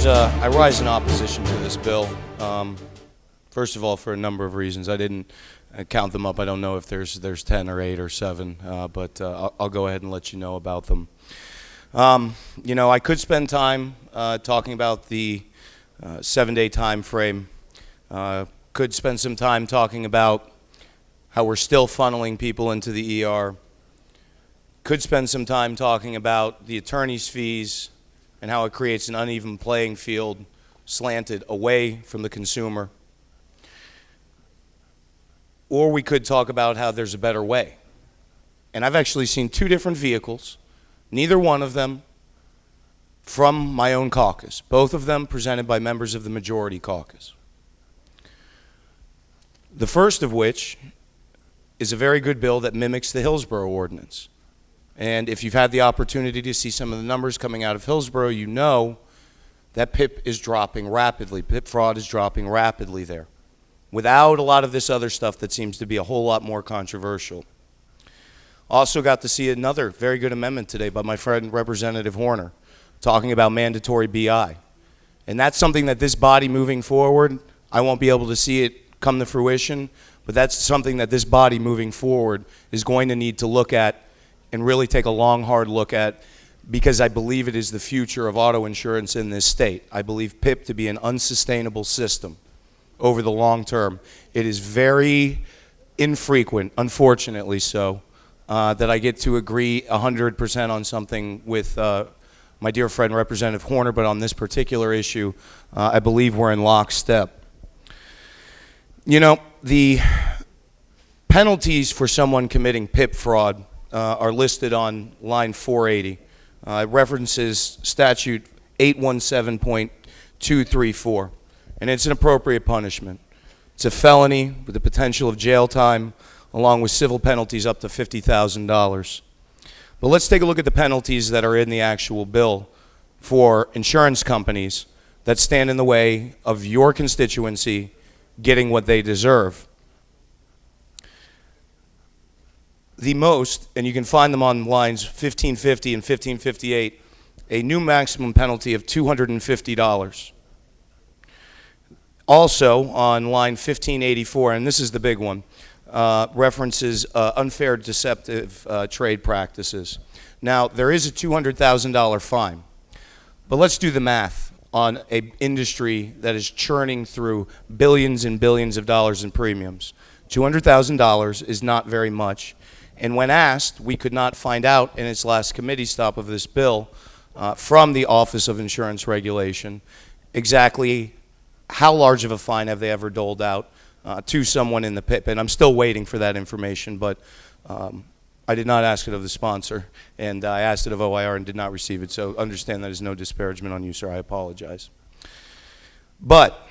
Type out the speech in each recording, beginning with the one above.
I rise in opposition to this bill. First of all, for a number of reasons. I didn't count them up. I don't know if there's 10 or 8 or 7, but I'll go ahead and let you know about them. I could spend time talking about the 7-day time frame. Could spend some time talking about how we're still funneling people into the ER. Could spend some time talking about the attorney's fees and how it creates an uneven playing field slanted away from the consumer. Or we could talk about how there's a better way. And I've actually seen 2 different vehicles, neither one of them from my own caucus, both of them presented by members of the majority caucus. The first of which is a very good bill that mimics the Hillsborough ordinance. And if you've had the opportunity to see some of the numbers coming out of Hillsborough, you know that PIP is dropping rapidly. PIP fraud is dropping rapidly there, without a lot of this other stuff that seems to be a whole lot more controversial. Also got to see another very good amendment today by my friend Representative Horner, talking about mandatory BI. And that's something that this body moving forward, I won't be able to see it come to fruition, but that's something that this body moving forward is going to need to look at and really take a long, hard look at, because I believe it is the future of auto insurance in this state. I believe PIP to be an unsustainable system over the long term. It is very infrequent, unfortunately so, that I get to agree 100% on something with my dear friend Representative Horner, but on this particular issue, I believe we're in lockstep. You know, the penalties for someone committing PIP fraud are listed on line 480. It references statute 817.234, and it's an appropriate punishment. It's a felony with the potential of jail time, along with civil penalties up to $50,000. But let's take a look at the penalties that are in the actual bill for insurance companies that stand in the way of your constituency getting what they deserve. The most, and you can find them on lines 1550 and 1558, a new maximum penalty of $250. Also on line 1584, and this is the big one, references unfair deceptive trade practices. Now, there is a $200,000 fine, but let's do the math on an industry that is churning through billions and billions of dollars in premiums. $200,000 is not very much. And when asked, we could not find out in its last committee stop of this bill from the Office of Insurance Regulation exactly how large of a fine have they ever doled out to someone in the PIP. And I'm still waiting for that information, but I did not ask it of the sponsor, and I asked it of OIR and did not receive it. So understand that is no disparagement on you, sir. I apologize. But,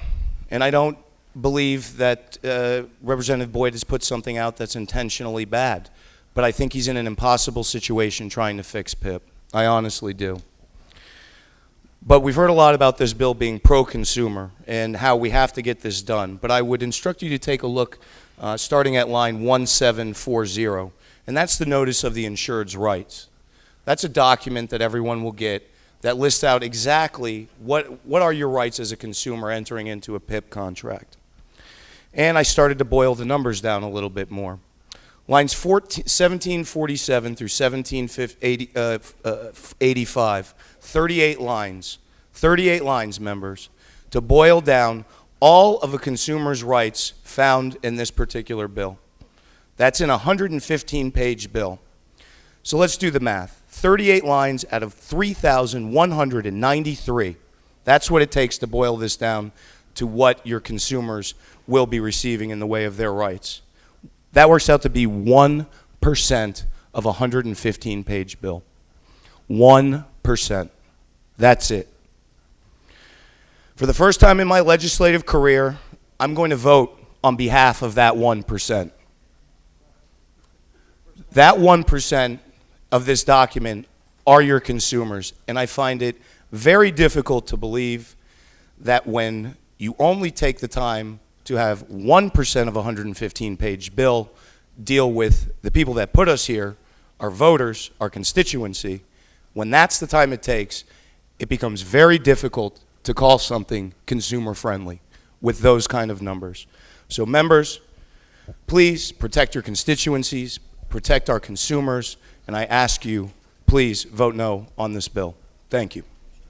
and I don't believe that Representative Boyd has put something out that's intentionally bad, but I think he's in an impossible situation trying to fix PIP. I honestly do. But we've heard a lot about this bill being pro-consumer and how we have to get this done. But I would instruct you to take a look starting at line 1740, and that's the notice of the insured's rights. That's a document that everyone will get that lists out exactly what are your rights as a consumer entering into a PIP contract. And I started to boil the numbers down a little bit more. Lines 1747 through 1785, 38 lines, members, to boil down all of a consumer's rights found in this particular bill. That's in a 115-page bill. So let's do the math. 38 lines out of 3,193. That's what it takes to boil this down to what your consumers will be receiving in the way of their rights. That works out to be 1% of a 115-page bill. 1%. That's it. For the first time in my legislative career, I'm going to vote on behalf of that 1%. That 1% of this document are your consumers, and I find it very difficult to believe that when you only take the time to have 1% of a 115-page bill deal with the people that put us here, our voters, our constituency, when that's the time it takes, it becomes very difficult to call something consumer friendly with those kind of numbers. So members, please protect your constituencies, protect our consumers, and I ask you, please vote no on this bill. Thank you.